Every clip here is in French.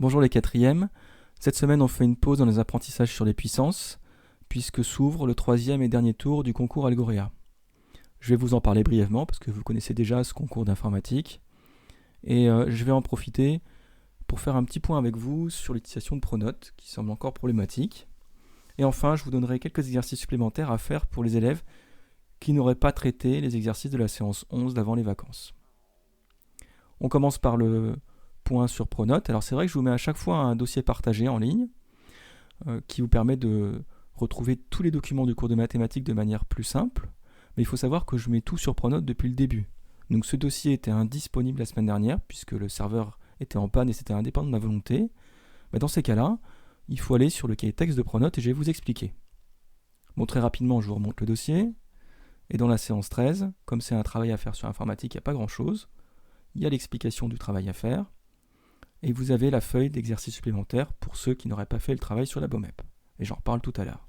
Bonjour les quatrièmes. Cette semaine, on fait une pause dans les apprentissages sur les puissances, puisque s'ouvre le troisième et dernier tour du concours Algorea. Je vais vous en parler brièvement, parce que vous connaissez déjà ce concours d'informatique, et je vais en profiter pour faire un petit point avec vous sur l'utilisation de Pronote, qui semble encore problématique. Et enfin, je vous donnerai quelques exercices supplémentaires à faire pour les élèves qui n'auraient pas traité les exercices de la séance 11 d'avant les vacances. On commence par le point sur Pronote. Alors c'est vrai que je vous mets à chaque fois un dossier partagé en ligne qui vous permet de retrouver tous les documents du cours de mathématiques de manière plus simple. Mais il faut savoir que je mets tout sur Pronote depuis le début. Donc ce dossier était indisponible la semaine dernière puisque le serveur était en panne et c'était indépendant de ma volonté. Mais dans ces cas-là, il faut aller sur le cahier texte de Pronote et je vais vous expliquer. Bon, très rapidement, je vous remonte le dossier. Et dans la séance 13, comme c'est un travail à faire sur informatique, il n'y a pas grand-chose. Il y a l'explication du travail à faire. Et vous avez la feuille d'exercice supplémentaire pour ceux qui n'auraient pas fait le travail sur la BOMEP. Et j'en reparle tout à l'heure.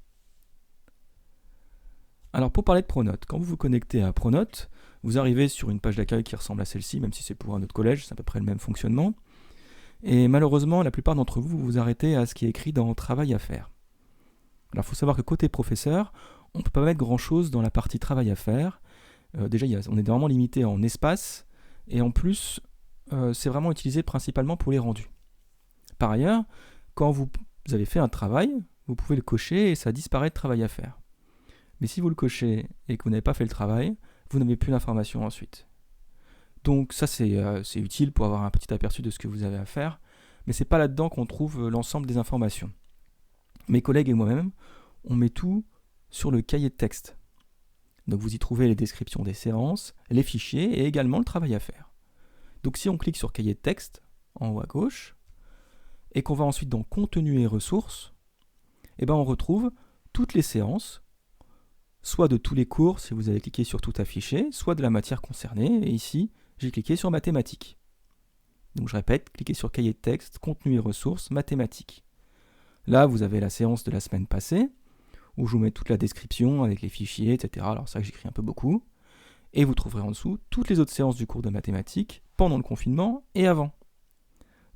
Alors pour parler de Pronote, quand vous vous connectez à Pronote, vous arrivez sur une page d'accueil qui ressemble à celle-ci, même si c'est pour un autre collège, c'est à peu près le même fonctionnement. Et malheureusement, la plupart d'entre vous, vous vous arrêtez à ce qui est écrit dans Travail à faire. Alors il faut savoir que côté professeur, on ne peut pas mettre grand-chose dans la partie Travail à faire. Déjà, on est vraiment limité en espace, et en plus, c'est vraiment utilisé principalement pour les rendus. Par ailleurs, quand vous avez fait un travail, vous pouvez le cocher et ça disparaît de travail à faire. Mais si vous le cochez et que vous n'avez pas fait le travail, vous n'avez plus l'information ensuite. Donc ça c'est utile pour avoir un petit aperçu de ce que vous avez à faire, mais c'est pas là-dedans qu'on trouve l'ensemble des informations. Mes collègues et moi-même, on met tout sur le cahier de texte. Donc vous y trouvez les descriptions des séances, les fichiers et également le travail à faire. Donc si on clique sur cahier de texte, en haut à gauche, et qu'on va ensuite dans contenu et ressources, on retrouve toutes les séances, soit de tous les cours si vous avez cliqué sur tout afficher, soit de la matière concernée, et ici j'ai cliqué sur mathématiques. Donc je répète, cliquez sur cahier de texte, contenu et ressources, mathématiques. Là vous avez la séance de la semaine passée, où je vous mets toute la description avec les fichiers, etc. Alors c'est vrai que j'écris un peu beaucoup. Et vous trouverez en dessous toutes les autres séances du cours de mathématiques, pendant le confinement et avant.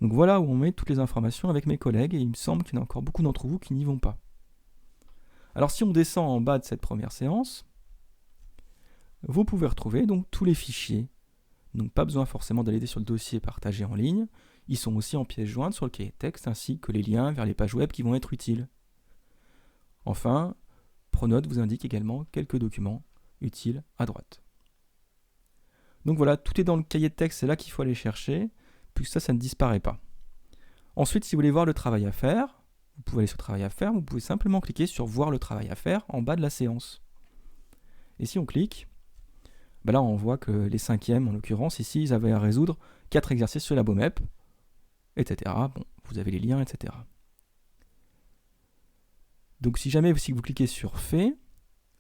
Donc voilà où on met toutes les informations avec mes collègues, et il me semble qu'il y en a encore beaucoup d'entre vous qui n'y vont pas. Alors si on descend en bas de cette première séance, vous pouvez retrouver donc tous les fichiers. Donc pas besoin forcément d'aller sur le dossier partagé en ligne, ils sont aussi en pièce jointe sur le cahier de texte, ainsi que les liens vers les pages web qui vont être utiles. Enfin, Pronote vous indique également quelques documents utiles à droite. Donc voilà, tout est dans le cahier de texte, c'est là qu'il faut aller chercher, puisque ça ne disparaît pas. Ensuite, si vous voulez voir le travail à faire, vous pouvez aller sur travail à faire, vous pouvez simplement cliquer sur voir le travail à faire en bas de la séance. Et si on clique, là on voit que les cinquièmes, en l'occurrence, ici, ils avaient à résoudre 4 exercices sur la BOMEP, etc. Bon, vous avez les liens, etc. Donc si jamais vous cliquez sur fait,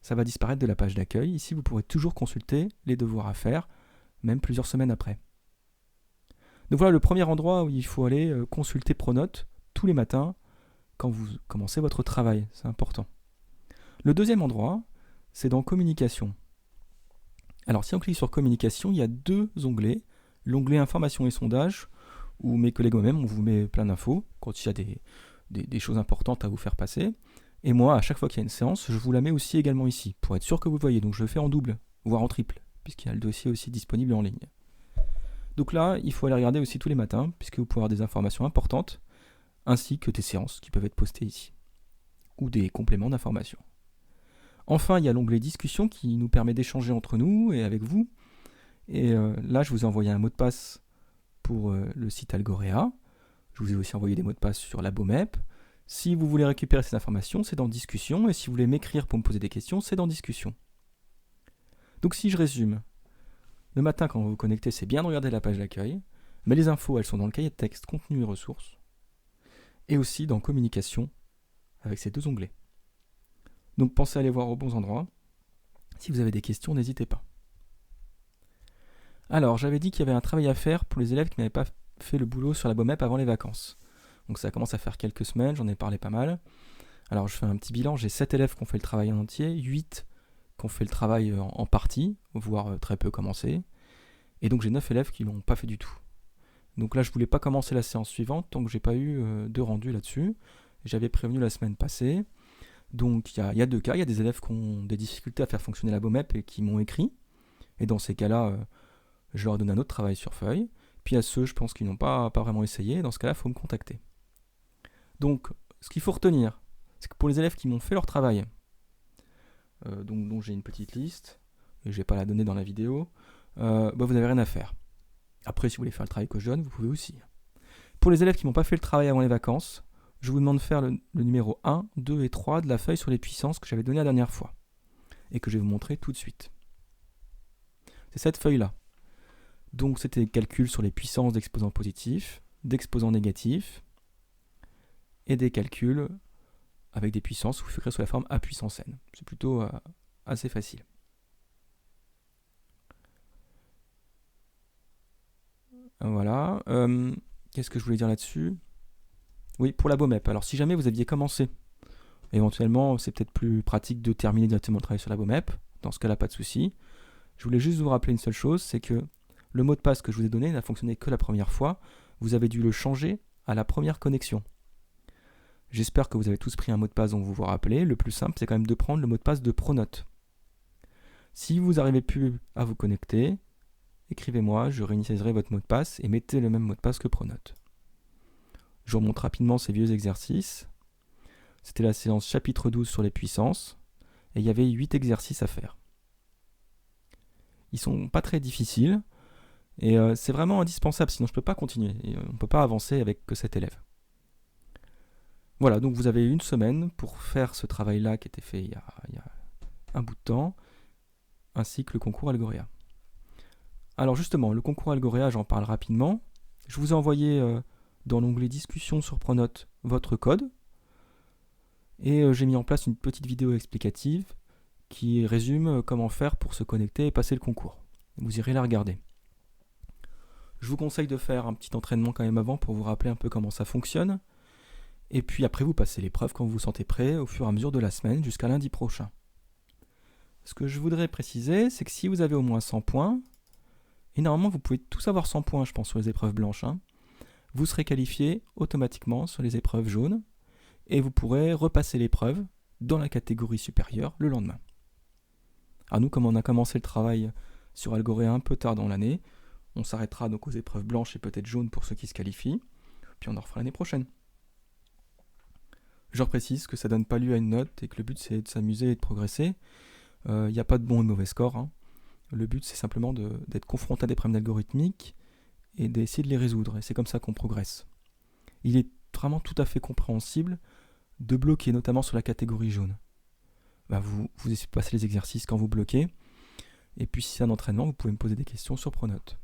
ça va disparaître de la page d'accueil. Ici, vous pourrez toujours consulter les devoirs à faire, même plusieurs semaines après. Donc voilà le premier endroit où il faut aller consulter Pronote tous les matins quand vous commencez votre travail, c'est important. Le deuxième endroit, c'est dans Communication. Alors si on clique sur Communication, il y a 2 onglets. L'onglet Information et sondage, où mes collègues moi-même, on vous met plein d'infos quand il y a des choses importantes à vous faire passer. Et moi, à chaque fois qu'il y a une séance, je vous la mets aussi également ici, pour être sûr que vous voyez. Donc je le fais en double, voire en triple, puisqu'il y a le dossier aussi disponible en ligne. Donc là, il faut aller regarder aussi tous les matins, puisque vous pouvez avoir des informations importantes, ainsi que des séances qui peuvent être postées ici, ou des compléments d'informations. Enfin, il y a l'onglet Discussion qui nous permet d'échanger entre nous et avec vous. Et là, je vous ai envoyé un mot de passe pour le site Algorea. Je vous ai aussi envoyé des mots de passe sur la BOMEP. Si vous voulez récupérer ces informations, c'est dans Discussion, et si vous voulez m'écrire pour me poser des questions, c'est dans Discussion. Donc si je résume, le matin quand vous vous connectez, c'est bien de regarder la page d'accueil, mais les infos, elles sont dans le cahier de texte, contenu et ressources, et aussi dans Communication, avec ces 2 onglets. Donc pensez à aller voir aux bons endroits. Si vous avez des questions, n'hésitez pas. Alors, j'avais dit qu'il y avait un travail à faire pour les élèves qui n'avaient pas fait le boulot sur la BOMEP avant les vacances. Donc ça commence à faire quelques semaines, j'en ai parlé pas mal. Alors je fais un petit bilan, j'ai 7 élèves qui ont fait le travail en entier, 8 qui ont fait le travail en partie, voire très peu commencé. Et donc j'ai 9 élèves qui ne l'ont pas fait du tout. Donc là, je voulais pas commencer la séance suivante tant que j'ai pas eu de rendu là-dessus. J'avais prévenu la semaine passée. Donc il y a deux cas, il y a des élèves qui ont des difficultés à faire fonctionner la BOMEP et qui m'ont écrit. Et dans ces cas-là, je leur donne un autre travail sur feuille. Puis à ceux, je pense, qui n'ont pas vraiment essayé, dans ce cas-là, il faut me contacter. Donc, ce qu'il faut retenir, c'est que pour les élèves qui m'ont fait leur travail, dont j'ai une petite liste, et je ne vais pas la donner dans la vidéo, vous n'avez rien à faire. Après, si vous voulez faire le travail que je donne, vous pouvez aussi. Pour les élèves qui n'ont pas fait le travail avant les vacances, je vous demande de faire le numéro 1, 2 et 3 de la feuille sur les puissances que j'avais donné la dernière fois, et que je vais vous montrer tout de suite. C'est cette feuille-là. Donc c'était des calculs sur les puissances d'exposants positifs, d'exposants négatifs, et des calculs avec des puissances où vous figurez sous la forme A puissance n. C'est plutôt assez facile. Voilà. Qu'est-ce que je voulais dire là-dessus ? Oui, pour la BOMEP. Alors si jamais vous aviez commencé, éventuellement c'est peut-être plus pratique de terminer directement le travail sur la BOMEP. Dans ce cas-là, pas de souci. Je voulais juste vous rappeler une seule chose, c'est que le mot de passe que je vous ai donné n'a fonctionné que la première fois. Vous avez dû le changer à la première connexion. J'espère que vous avez tous pris un mot de passe dont vous vous rappelez. Le plus simple, c'est quand même de prendre le mot de passe de Pronote. Si vous n'arrivez plus à vous connecter, écrivez-moi, je réinitialiserai votre mot de passe et mettez le même mot de passe que Pronote. Je vous remonte rapidement ces vieux exercices. C'était la séance chapitre 12 sur les puissances et il y avait 8 exercices à faire. Ils sont pas très difficiles et c'est vraiment indispensable, sinon je ne peux pas continuer. Et on ne peut pas avancer avec que cet élève. Voilà, donc vous avez une semaine pour faire ce travail-là qui était fait il y a un bout de temps, ainsi que le concours Algorea. Alors justement, le concours Algorea, j'en parle rapidement. Je vous ai envoyé dans l'onglet Discussion sur Pronote votre code, et j'ai mis en place une petite vidéo explicative qui résume comment faire pour se connecter et passer le concours. Vous irez la regarder. Je vous conseille de faire un petit entraînement quand même avant pour vous rappeler un peu comment ça fonctionne. Et puis après, vous passez l'épreuve quand vous vous sentez prêt au fur et à mesure de la semaine jusqu'à lundi prochain. Ce que je voudrais préciser, c'est que si vous avez au moins 100 points, et normalement vous pouvez tous avoir 100 points, je pense, sur les épreuves blanches, vous serez qualifié automatiquement sur les épreuves jaunes et vous pourrez repasser l'épreuve dans la catégorie supérieure le lendemain. Alors nous, comme on a commencé le travail sur Algorea un peu tard dans l'année, on s'arrêtera donc aux épreuves blanches et peut-être jaunes pour ceux qui se qualifient, puis on en refera l'année prochaine. Je précise que ça ne donne pas lieu à une note et que le but c'est de s'amuser et de progresser. Il n'y a pas de bon et de mauvais score. Le but c'est simplement d'être confronté à des problèmes algorithmiques et d'essayer de les résoudre. Et c'est comme ça qu'on progresse. Il est vraiment tout à fait compréhensible de bloquer, notamment sur la catégorie jaune. Vous essayez de passer les exercices quand vous bloquez. Et puis si c'est un entraînement, vous pouvez me poser des questions sur Pronote.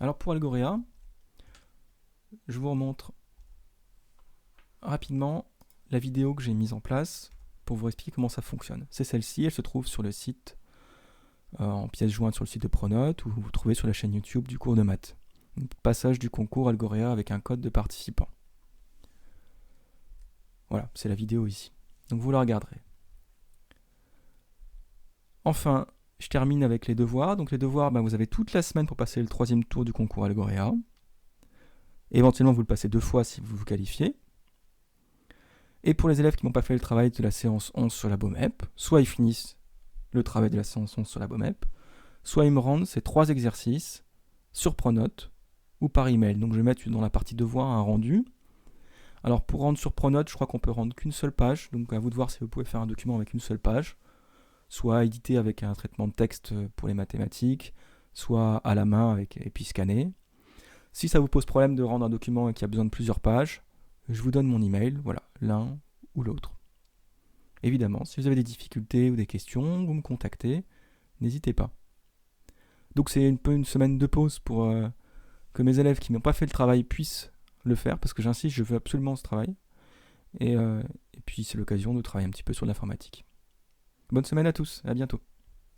Alors pour Algorea, je vous remontre rapidement la vidéo que j'ai mise en place pour vous expliquer comment ça fonctionne. C'est celle-ci, elle se trouve sur le site, en pièce jointe sur le site de Pronote, ou vous trouvez sur la chaîne YouTube du cours de maths. Passage du concours Algorea avec un code de participant. Voilà, c'est la vidéo ici. Donc vous la regarderez. Enfin, je termine avec les devoirs. Donc les devoirs, vous avez toute la semaine pour passer le 3e tour du concours Algorea. Éventuellement, vous le passez 2 fois si vous vous qualifiez. Et pour les élèves qui n'ont pas fait le travail de la séance 11 sur la BOMEP, soit ils finissent le travail de la séance 11 sur la BOMEP, soit ils me rendent ces 3 exercices sur Pronote ou par email. Donc je vais mettre dans la partie devoir un rendu. Alors pour rendre sur Pronote, je crois qu'on peut rendre qu'une seule page. Donc à vous de voir si vous pouvez faire un document avec une seule page, soit édité avec un traitement de texte pour les mathématiques, soit à la main et puis scanné. Si ça vous pose problème de rendre un document et qu'il y a besoin de plusieurs pages, je vous donne mon email, voilà, l'un ou l'autre. Évidemment, si vous avez des difficultés ou des questions, vous me contactez, n'hésitez pas. Donc c'est un peu une semaine de pause pour que mes élèves qui n'ont pas fait le travail puissent le faire, parce que j'insiste, je veux absolument ce travail. Et puis c'est l'occasion de travailler un petit peu sur l'informatique. Bonne semaine à tous, à bientôt.